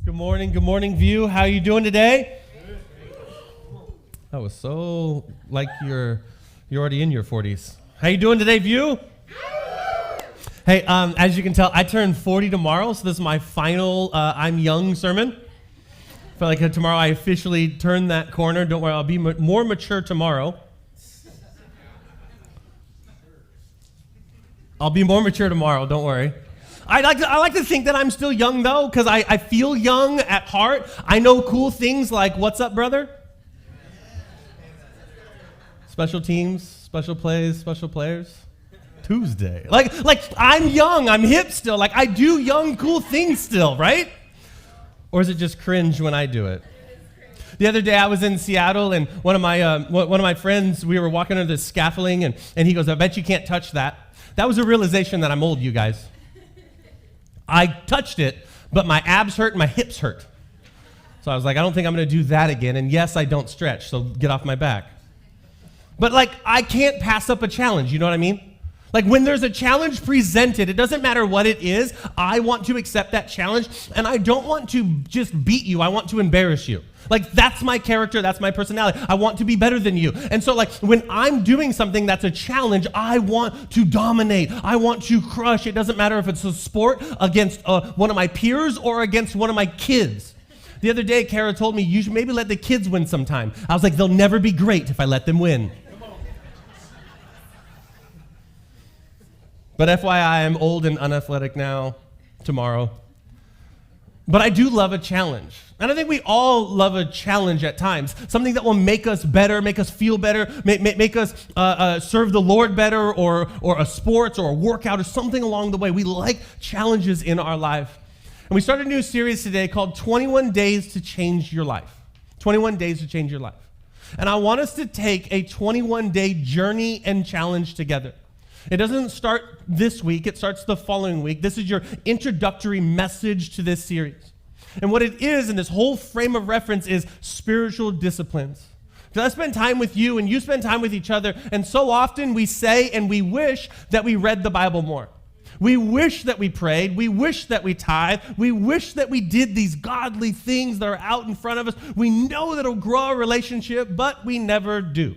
Good morning, View. How you doing today? That was so like you're already in your 40s. How you doing today, View? Hey, as you can tell, I turn 40 tomorrow, so this is my final I'm young sermon. I feel like tomorrow I officially turn that corner. Don't worry, I'll be more mature tomorrow. I'll be more mature tomorrow, don't worry. I like to think that I'm still young, though, because I feel young at heart. I know cool things like, what's up, brother? Special teams, special plays, special players. Tuesday. Like I'm young, I'm hip still. Like, I do young, cool things still, right? Or is it just cringe when I do it? The other day I was in Seattle, and one of my friends, we were walking under the scaffolding, and he goes, I bet you can't touch that. That was a realization that I'm old, you guys. I touched it, but my abs hurt and my hips hurt. So I was like, I don't think I'm going to do that again. And yes, I don't stretch, so get off my back. But like, I can't pass up a challenge, you know what I mean? Like, when there's a challenge presented, it doesn't matter what it is, I want to accept that challenge, and I don't want to just beat you, I want to embarrass you. Like, that's my character, that's my personality. I want to be better than you. And so, like, when I'm doing something that's a challenge, I want to dominate. I want to crush. It doesn't matter if it's a sport against one of my peers or against one of my kids. The other day, Kara told me, you should maybe let the kids win sometime. I was like, they'll never be great if I let them win. But FYI, I'm old and unathletic now, tomorrow. But I do love a challenge. And I think we all love a challenge at times. Something that will make us better, make us feel better, make us serve the Lord better, or a sports or a workout or something along the way. We like challenges in our life. And we started a new series today called 21 Days to Change Your Life. 21 Days to Change Your Life. And I want us to take a 21-day journey and challenge together. It doesn't start this week, it starts the following week. This is your introductory message to this series. And what it is in this whole frame of reference is spiritual disciplines. Because I spend time with you and you spend time with each other, and so often we say and we wish that we read the Bible more. We wish that we prayed, we wish that we tithe, we wish that we did these godly things that are out in front of us. We know that it'll grow our relationship, but we never do.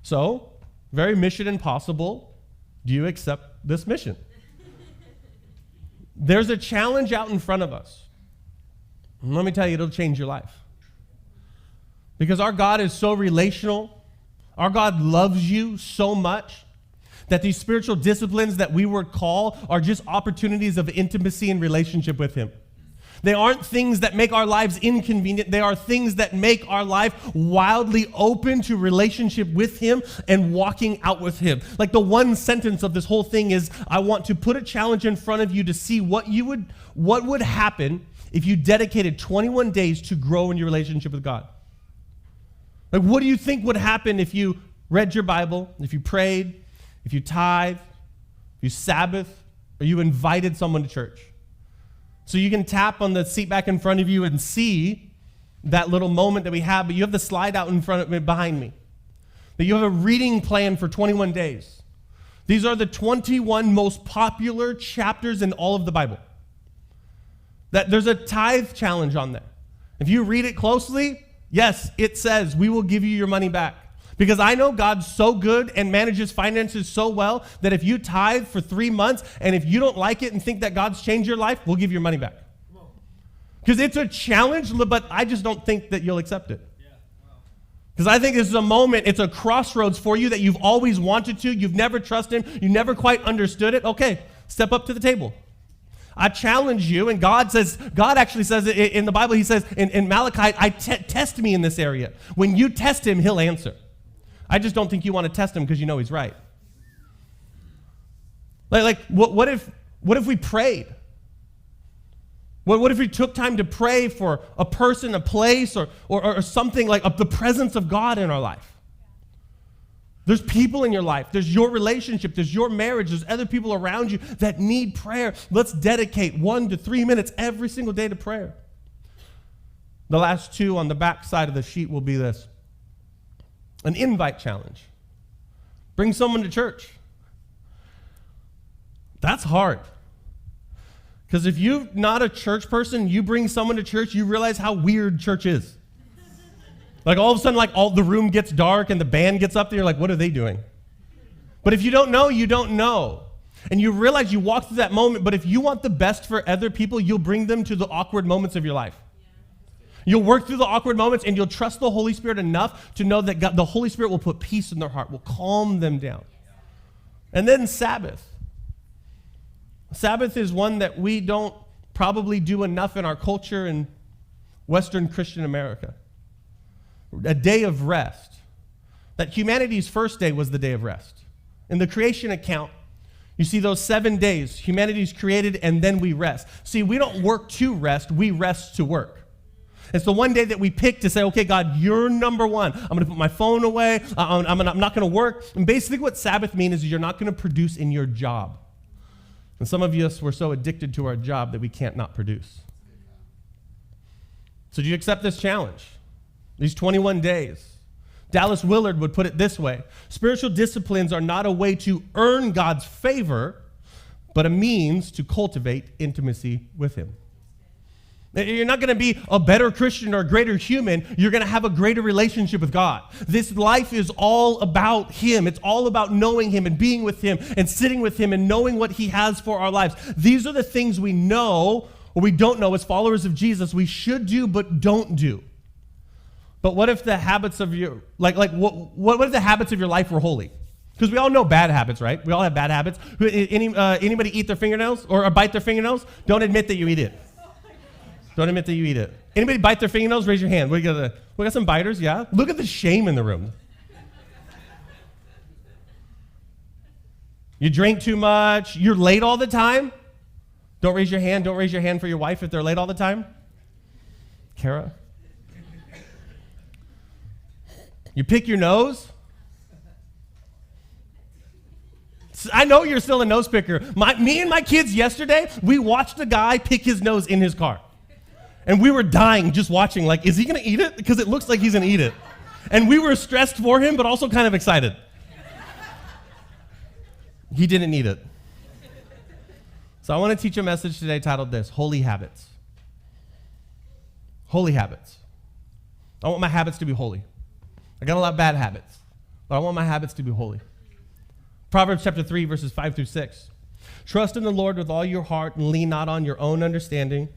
So, very mission impossible. Do you accept this mission? There's a challenge out in front of us. And let me tell you, it'll change your life. Because our God is so relational. Our God loves you so much that these spiritual disciplines that we were called are just opportunities of intimacy and relationship with Him. They aren't things that make our lives inconvenient. They are things that make our life wildly open to relationship with Him and walking out with Him. Like, the one sentence of this whole thing is, I want to put a challenge in front of you to see what would happen if you dedicated 21 days to grow in your relationship with God. Like, what do you think would happen if you read your Bible, if you prayed, if you tithe, if you Sabbath, or you invited someone to church? So you can tap on the seat back in front of you and see that little moment that we have, but you have the slide out in front of me, behind me. That you have a reading plan for 21 days. These are the 21 most popular chapters in all of the Bible. That there's a tithe challenge on there. If you read it closely, yes, it says, we will give you your money back. Because I know God's so good and manages finances so well that if you tithe for 3 months and if you don't like it and think that God's changed your life, we'll give your money back. Because it's a challenge, but I just don't think that you'll accept it. Because I think this is a moment, it's a crossroads for you that you've always wanted to, you've never trusted Him, you never quite understood it. Okay, step up to the table. I challenge you, and God actually says in the Bible, He says in Malachi, test me in this area. When you test Him, He'll answer. I just don't think you want to test Him because you know He's right. What if we prayed? What if we took time to pray for a person, a place, or something like the presence of God in our life? There's people in your life. There's your relationship. There's your marriage. There's other people around you that need prayer. Let's dedicate 1 to 3 minutes every single day to prayer. The last two on the back side of the sheet will be this. An invite challenge. Bring someone to church. That's hard. Because if you're not a church person, you bring someone to church, you realize how weird church is. Like all of a sudden, like all the room gets dark and the band gets up there, you're like, what are they doing? But if you don't know, you don't know. And you realize you walk through that moment, but if you want the best for other people, you'll bring them to the awkward moments of your life. You'll work through the awkward moments and you'll trust the Holy Spirit enough to know that God, the Holy Spirit will put peace in their heart, will calm them down. And then Sabbath. Sabbath is one that we don't probably do enough in our culture in Western Christian America. A day of rest. That humanity's first day was the day of rest. In the creation account, you see those 7 days, humanity's created and then we rest. See, we don't work to rest, we rest to work. It's the one day that we pick to say, okay, God, you're number one. I'm going to put my phone away. I'm not going to work. And basically what Sabbath means is you're not going to produce in your job. And some of us, we're so addicted to our job that we can't not produce. So do you accept this challenge? These 21 days. Dallas Willard would put it this way. Spiritual disciplines are not a way to earn God's favor, but a means to cultivate intimacy with him. You're not going to be a better Christian or a greater human. You're going to have a greater relationship with God. This life is all about him. It's all about knowing him and being with him and sitting with him and knowing what he has for our lives. These are the things we know or we don't know as followers of Jesus we should do but don't do. But what if the habits of your, what if the habits of your life were holy? Because we all know bad habits, right? We all have bad habits. Anybody eat their fingernails or bite their fingernails? Don't admit that you eat it. Don't admit that you eat it. Anybody bite their fingernails? Raise your hand. We got some biters, yeah? Look at the shame in the room. You drink too much. You're late all the time. Don't raise your hand. Don't raise your hand for your wife if they're late all the time. Kara? You pick your nose. I know you're still a nose picker. Me and my kids yesterday, we watched a guy pick his nose in his car. And we were dying just watching, like, is he going to eat it? Because it looks like he's going to eat it. And we were stressed for him, but also kind of excited. He didn't eat it. So I want to teach a message today titled this, Holy Habits. Holy habits. I want my habits to be holy. I got a lot of bad habits, but I want my habits to be holy. Proverbs chapter 3, verses 5 through 6. Trust in the Lord with all your heart and lean not on your own understanding.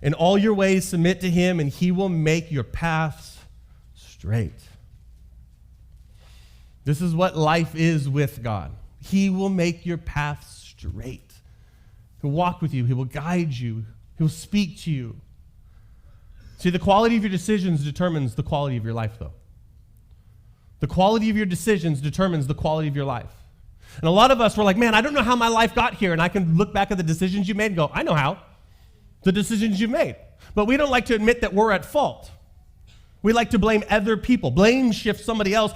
In all your ways submit to him, and he will make your paths straight. This is what life is with God. He will make your paths straight. He'll walk with you. He will guide you. He'll speak to you. See, the quality of your decisions determines the quality of your life, though. The quality of your decisions determines the quality of your life. And a lot of us were like, man, I don't know how my life got here. And I can look back at the decisions you made and go, I know how. The decisions you made. But we don't like to admit that we're at fault. We like to blame other people. Blame shift somebody else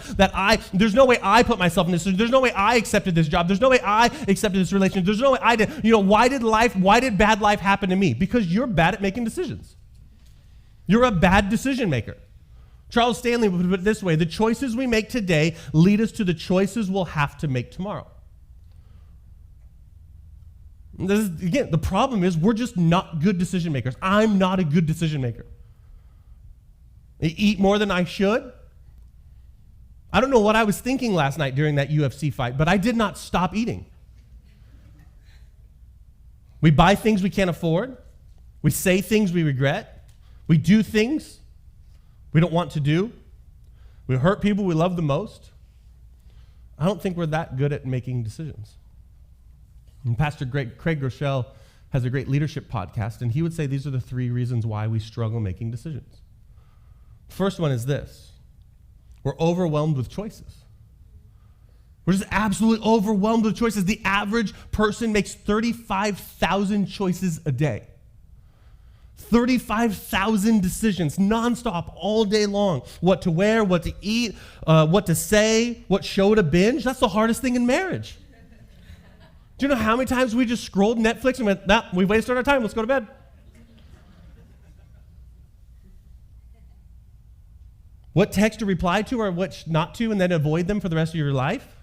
there's no way I put myself in this. There's no way I accepted this job. There's no way I accepted this relationship. There's no way I did. Why did bad life happen to me? Because you're bad at making decisions. You're a bad decision maker. Charles Stanley would put it this way, the choices we make today lead us to the choices we'll have to make tomorrow. Again, the problem is we're just not good decision makers. I'm not a good decision maker. I eat more than I should. I don't know what I was thinking last night during that UFC fight, but I did not stop eating. We buy things we can't afford. We say things we regret. We do things we don't want to do. We hurt people we love the most. I don't think we're that good at making decisions. And Pastor Craig Groeschel has a great leadership podcast, and he would say these are the 3 reasons why we struggle making decisions. The first one is this. We're overwhelmed with choices. We're just absolutely overwhelmed with choices. The average person makes 35,000 choices a day. 35,000 decisions nonstop all day long. What to wear, what to eat, what to say, what show to binge. That's the hardest thing in marriage. Do you know how many times we just scrolled Netflix and went, nah, we wasted our time, let's go to bed. What text to reply to or what not to, and then avoid them for the rest of your life?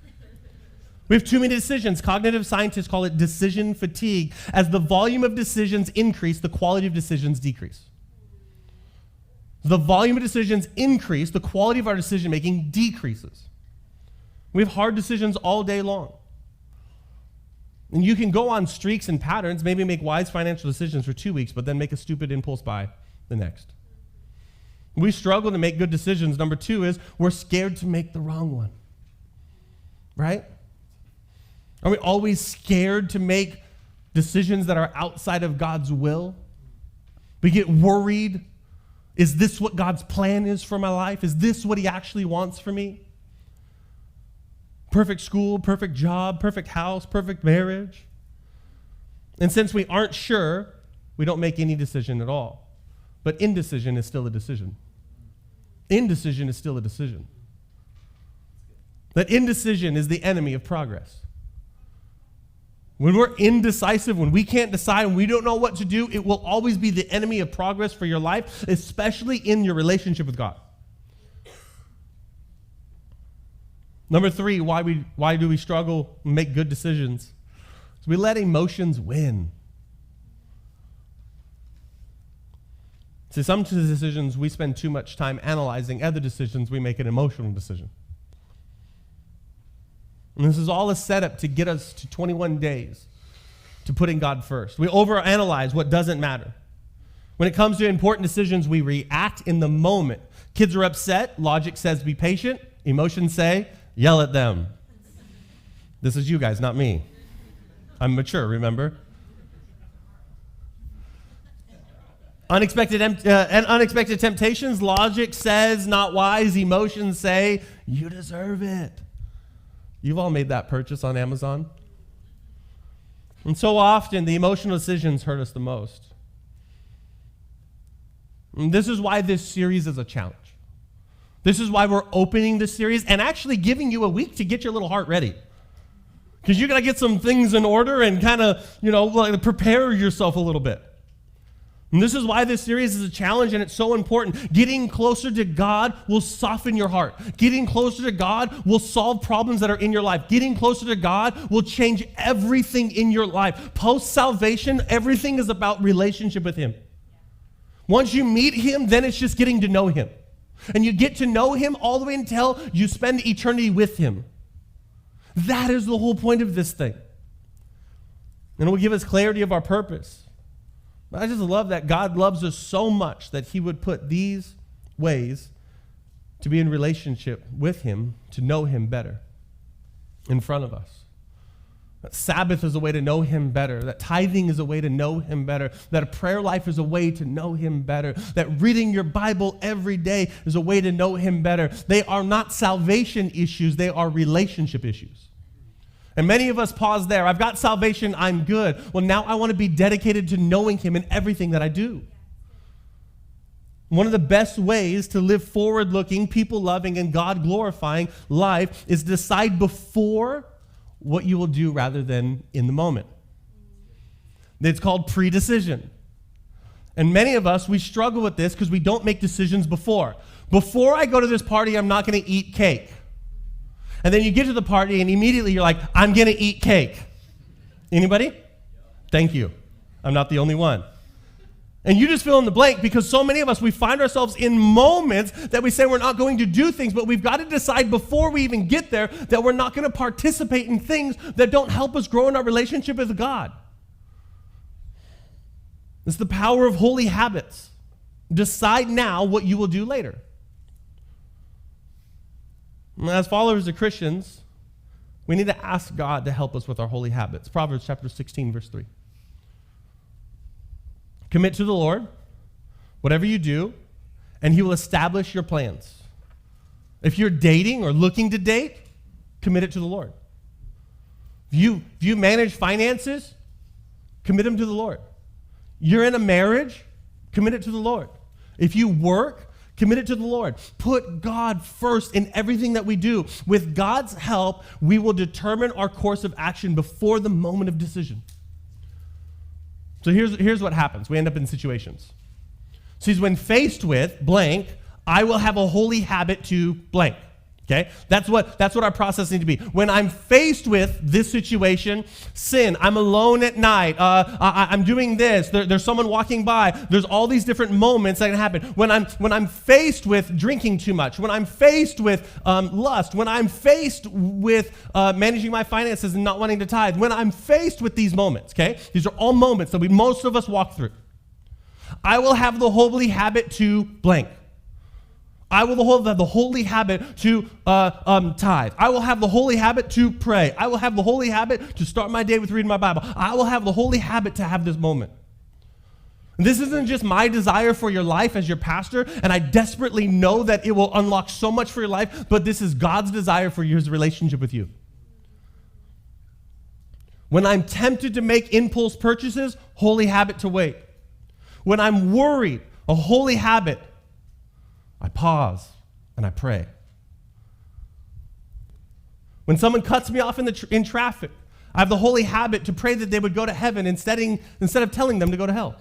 We have too many decisions. Cognitive scientists call it decision fatigue. As the volume of decisions increase, the quality of decisions decrease. The volume of decisions increase, the quality of our decision making decreases. We have hard decisions all day long. And you can go on streaks and patterns, maybe make wise financial decisions for 2 weeks, but then make a stupid impulse buy the next. We struggle to make good decisions. Number 2 is we're scared to make the wrong one. Right? Are we always scared to make decisions that are outside of God's will? We get worried. Is this what God's plan is for my life? Is this what he actually wants for me? Perfect school, perfect job, perfect house, perfect marriage. And since we aren't sure, we don't make any decision at all. But indecision is still a decision. Indecision is still a decision. That indecision is the enemy of progress. When we're indecisive, when we can't decide and we don't know what to do, it will always be the enemy of progress for your life, especially in your relationship with God. Number 3, why do we struggle and make good decisions? So we let emotions win. See, some decisions we spend too much time analyzing. Other decisions we make an emotional decision. And this is all a setup to get us to 21 days to putting God first. We overanalyze what doesn't matter. When it comes to important decisions, we react in the moment. Kids are upset. Logic says be patient. Emotions say yell at them. This is you guys, not me. I'm mature, remember? Unexpected temptations, logic says not wise. Emotions say you deserve it. You've all made that purchase on Amazon. And so often, the emotional decisions hurt us the most. And this is why this series is a challenge. This is why we're opening this series and actually giving you a week to get your little heart ready. Because you're going to get some things in order and kind of, prepare yourself a little bit. And this is why this series is a challenge and it's so important. Getting closer to God will soften your heart. Getting closer to God will solve problems that are in your life. Getting closer to God will change everything in your life. Post-salvation, everything is about relationship with him. Once you meet him, then it's just getting to know him. And you get to know him all the way until you spend eternity with him. That is the whole point of this thing. And it will give us clarity of our purpose. But I just love that God loves us so much that he would put these ways to be in relationship with him, to know him better in front of us. That Sabbath is a way to know him better. That tithing is a way to know him better. That a prayer life is a way to know him better. That reading your Bible every day is a way to know him better. They are not salvation issues. They are relationship issues. And many of us pause there. I've got salvation. I'm good. Well, now I want to be dedicated to knowing him in everything that I do. One of the best ways to live forward-looking, people-loving, and God-glorifying life is decide before what you will do rather than in the moment. It's called pre-decision. And many of us, we struggle with this because we don't make decisions before. Before I go to this party, I'm not going to eat cake. And then you get to the party and immediately you're like, I'm going to eat cake. Anybody? Thank you. I'm not the only one. And you just fill in the blank because so many of us, we find ourselves in moments that we say we're not going to do things, but we've got to decide before we even get there that we're not going to participate in things that don't help us grow in our relationship with God. It's the power of holy habits. Decide now what you will do later. As followers of Christians, we need to ask God to help us with our holy habits. Proverbs chapter 16, verse 3. Commit to the Lord whatever you do, and he will establish your plans. If you're dating or looking to date, commit it to the Lord. If you manage finances, commit them to the Lord. You're in a marriage, commit it to the Lord. If you work, commit it to the Lord. Put God first in everything that we do. With God's help, we will determine our course of action before the moment of decision. So here's what happens. We end up in situations. So when faced with blank, I will have a holy habit to blank. Okay? That's what our process needs to be. When I'm faced with this situation, sin, I'm alone at night, I'm doing this, there's someone walking by, there's all these different moments that can happen. When I'm faced with drinking too much, when I'm faced with lust, when I'm faced with managing my finances and not wanting to tithe, when I'm faced with these moments, okay? These are all moments that most of us walk through. I will have the holy habit to blank. I will have the holy habit to tithe. I will have the holy habit to pray. I will have the holy habit to start my day with reading my Bible. I will have the holy habit to have this moment. This isn't just my desire for your life as your pastor, and I desperately know that it will unlock so much for your life, but this is God's desire for his relationship with you. When I'm tempted to make impulse purchases, holy habit to wait. When I'm worried, a holy habit, I pause and I pray. When someone cuts me off in traffic, I have the holy habit to pray that they would go to heaven instead of telling them to go to hell.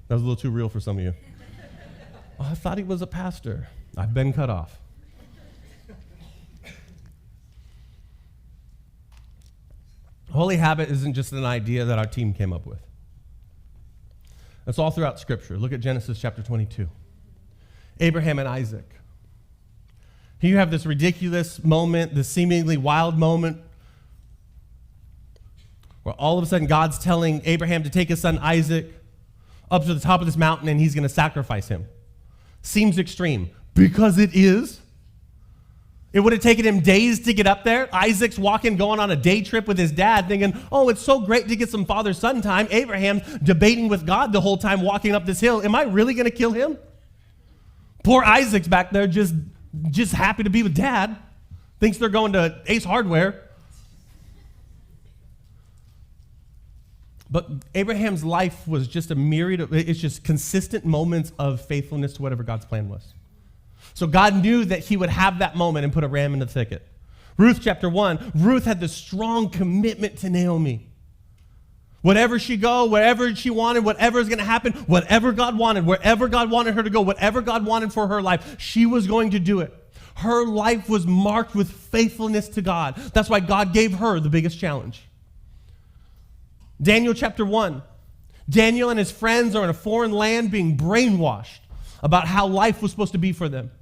That was a little too real for some of you. Oh, I thought he was a pastor. I've been cut off. Holy habit isn't just an idea that our team came up with. It's all throughout Scripture. Look at Genesis chapter 22. Abraham and Isaac. Here you have this ridiculous moment, this seemingly wild moment, where all of a sudden God's telling Abraham to take his son Isaac up to the top of this mountain and he's going to sacrifice him. Seems extreme, because it is. It would have taken him days to get up there. Isaac's going on a day trip with his dad thinking, oh, it's so great to get some father-son time. Abraham's debating with God the whole time walking up this hill. Am I really going to kill him? Poor Isaac's back there just happy to be with dad. Thinks they're going to Ace Hardware. But Abraham's life was just a myriad of, it's just consistent moments of faithfulness to whatever God's plan was. So God knew that he would have that moment and put a ram in the thicket. Ruth chapter 1, Ruth had this strong commitment to Naomi. Wherever she go, wherever she wanted, whatever is going to happen, whatever God wanted, wherever God wanted her to go, whatever God wanted for her life, she was going to do it. Her life was marked with faithfulness to God. That's why God gave her the biggest challenge. Daniel chapter 1, Daniel and his friends are in a foreign land being brainwashed about how life was supposed to be for them.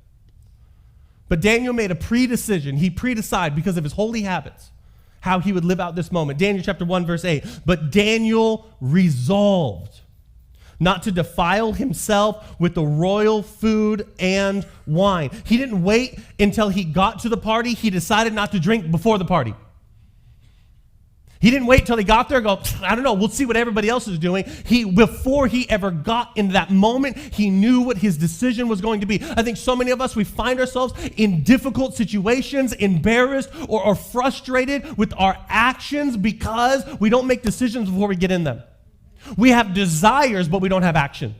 But Daniel made a pre-decision. He pre-decided because of his holy habits how he would live out this moment. Daniel chapter 1, verse 8. But Daniel resolved not to defile himself with the royal food and wine. He didn't wait until he got to the party. He decided not to drink before the party. He didn't wait till he got there and go, I don't know, we'll see what everybody else is doing. Before he ever got into that moment, he knew what his decision was going to be. I think so many of us, we find ourselves in difficult situations, embarrassed or frustrated with our actions because we don't make decisions before we get in them. We have desires, but we don't have action.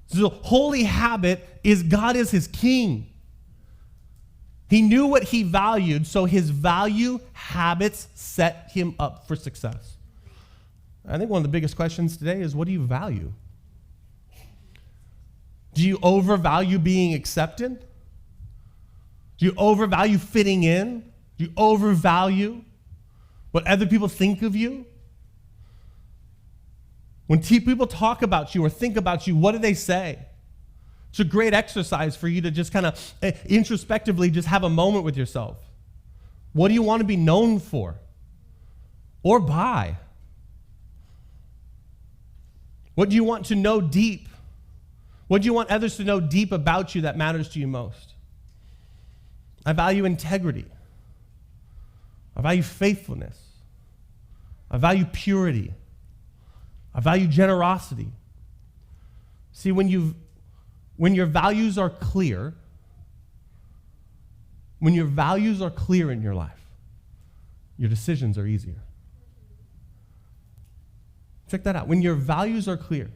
So the holy habit is God is his king. He knew what he valued, so his value habits set him up for success. I think one of the biggest questions today is, what do you value? Do you overvalue being accepted? Do you overvalue fitting in? Do you overvalue what other people think of you? When people talk about you or think about you, what do they say? It's a great exercise for you to just kind of introspectively just have a moment with yourself. What do you want to be known for or by? What do you want to know deep? What do you want others to know deep about you that matters to you most? I value integrity. I value faithfulness. I value purity. I value generosity. See, when your values are clear, in your life, your decisions are easier. Check that out. When your values are clear,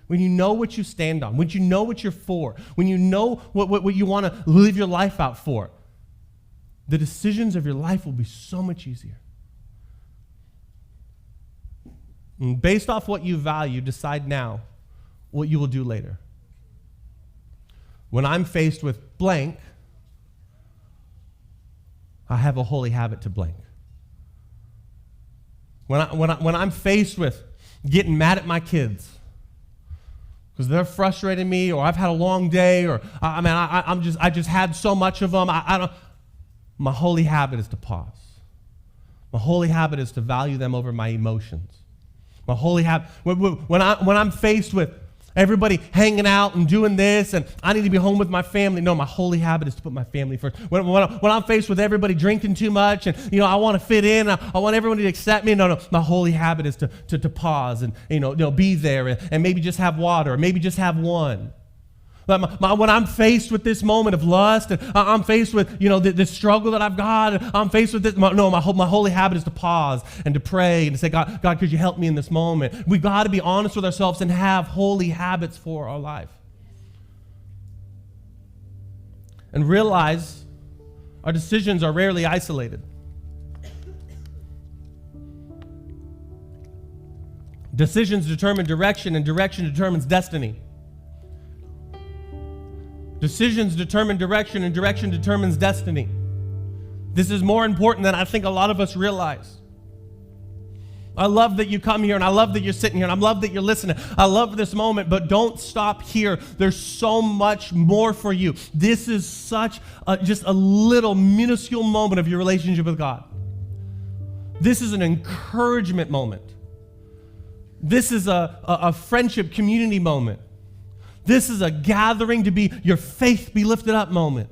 when you know what you stand on, when you know what you're for, when you know what you want to live your life out for, the decisions of your life will be so much easier. And based off what you value, decide now what you will do later. When I'm faced with blank, I have a holy habit to blank. When I'm faced with getting mad at my kids because they're frustrating me, or I've had a long day, or I just had so much of them. My holy habit is to pause. My holy habit is to value them over my emotions. My holy habit, when I'm faced with everybody hanging out and doing this, and I need to be home with my family. No, my holy habit is to put my family first. When I'm faced with everybody drinking too much, and I want to fit in, I want everyone to accept me. No, my holy habit is to pause and be there, and maybe just have water, or maybe just have one. When I'm faced with this moment of lust, and I'm faced with this struggle that I've got, and I'm faced with this. My holy habit is to pause and to pray and to say, God, could you help me in this moment? We got to be honest with ourselves and have holy habits for our life, and realize our decisions are rarely isolated. Decisions determine direction, and direction determines destiny. Decisions determine direction, and direction determines destiny. This is more important than I think a lot of us realize. I love that you come here, and I love that you're sitting here, and I love that you're listening. I love this moment, but don't stop here. There's so much more for you. This is just a little minuscule moment of your relationship with God. This is an encouragement moment. This is a friendship community moment. This is a gathering to be your faith be lifted up moment.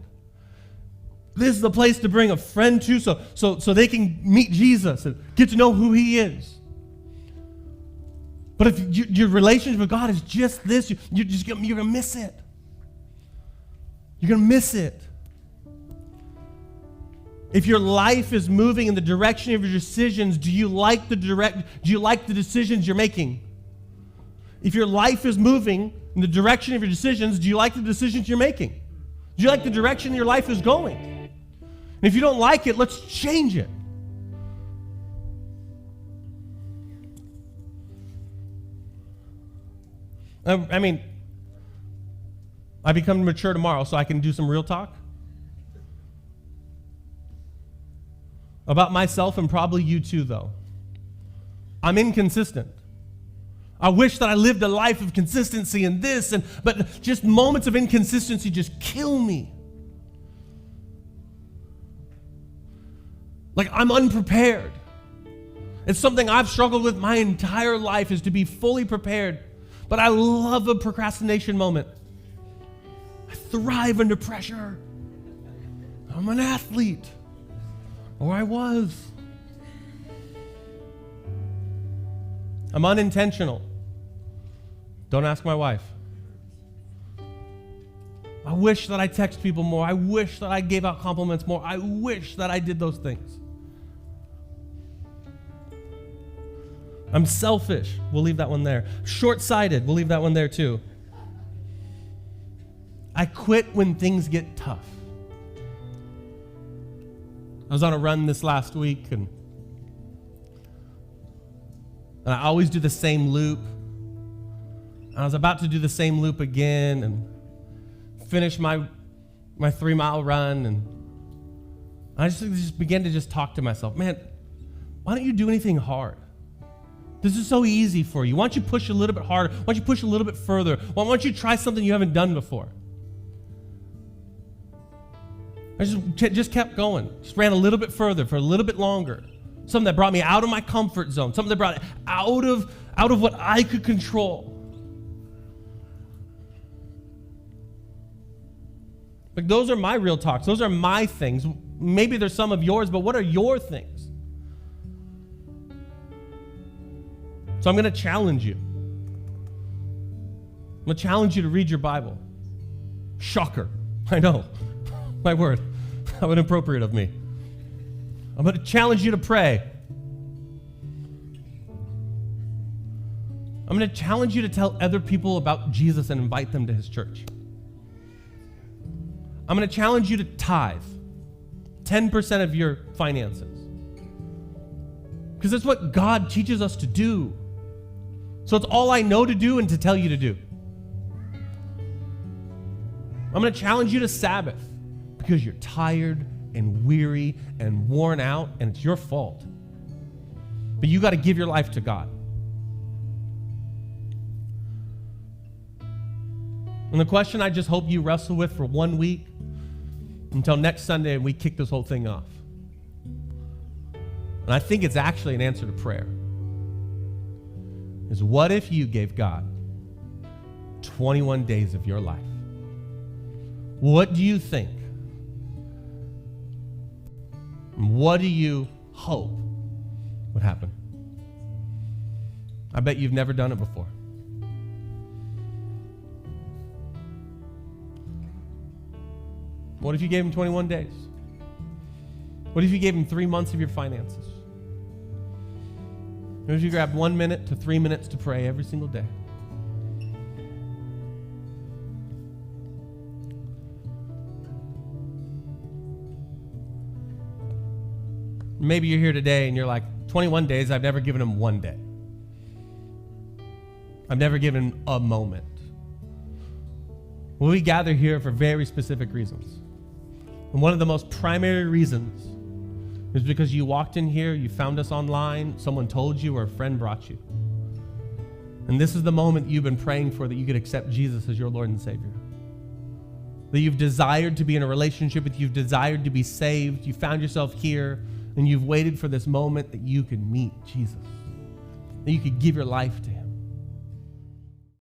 This is the place to bring a friend to so they can meet Jesus and get to know who he is. But if your relationship with God is just this, you're going to miss it. You're going to miss it. If your life is moving in the direction of your decisions, do you like the decisions you're making? If your life is moving in the direction of your decisions, do you like the decisions you're making? Do you like the direction your life is going? And if you don't like it, let's change it. I become mature tomorrow, so I can do some real talk about myself, and probably you too, though. I'm inconsistent. I wish that I lived a life of consistency in this, but just moments of inconsistency just kill me. Like, I'm unprepared. It's something I've struggled with my entire life, is to be fully prepared. But I love a procrastination moment. I thrive under pressure. I'm an athlete. Or I was. I'm unintentional. Don't ask my wife. I wish that I text people more. I wish that I gave out compliments more. I wish that I did those things. I'm selfish. We'll leave that one there. Short-sighted. We'll leave that one there too. I quit when things get tough. I was on a run this last week, and I always do the same loop. I was about to do the same loop again and finish my 3-mile run, and I just began to just talk to myself. Man, why don't you do anything hard? This is so easy for you. Why don't you push a little bit harder? Why don't you push a little bit further? Why don't you try something you haven't done before? I just kept going. Just ran a little bit further for a little bit longer. Something that brought me out of my comfort zone. Something that brought it out of what I could control. Like, those are my real talks. Those are my things. Maybe there's some of yours, but what are your things? So I'm going to challenge you. I'm going to challenge you to read your Bible. Shocker. I know. My word. How inappropriate of me. I'm going to challenge you to pray. I'm going to challenge you to tell other people about Jesus and invite them to his church. I'm going to challenge you to tithe 10% of your finances. Because that's what God teaches us to do. So it's all I know to do and to tell you to do. I'm going to challenge you to Sabbath because you're tired and weary and worn out, and it's your fault. But you got to give your life to God. And the question I just hope you wrestle with for 1 week until next Sunday and we kick this whole thing off. And I think it's actually an answer to prayer. Is what if you gave God 21 days of your life? What do you think? What do you hope would happen? I bet you've never done it before. What if you gave him 21 days? What if you gave him 3 months of your finances? What if you grabbed 1 minute to 3 minutes to pray every single day? Maybe you're here today and you're like, 21 days, I've never given him 1 day. I've never given a moment. Well, we gather here for very specific reasons. And one of the most primary reasons is because you walked in here, you found us online, someone told you, or a friend brought you. And this is the moment you've been praying for, that you could accept Jesus as your Lord and Savior. That you've desired to be in a relationship with, you've desired to be saved, you found yourself here, and you've waited for this moment that you could meet Jesus, that you could give your life to him.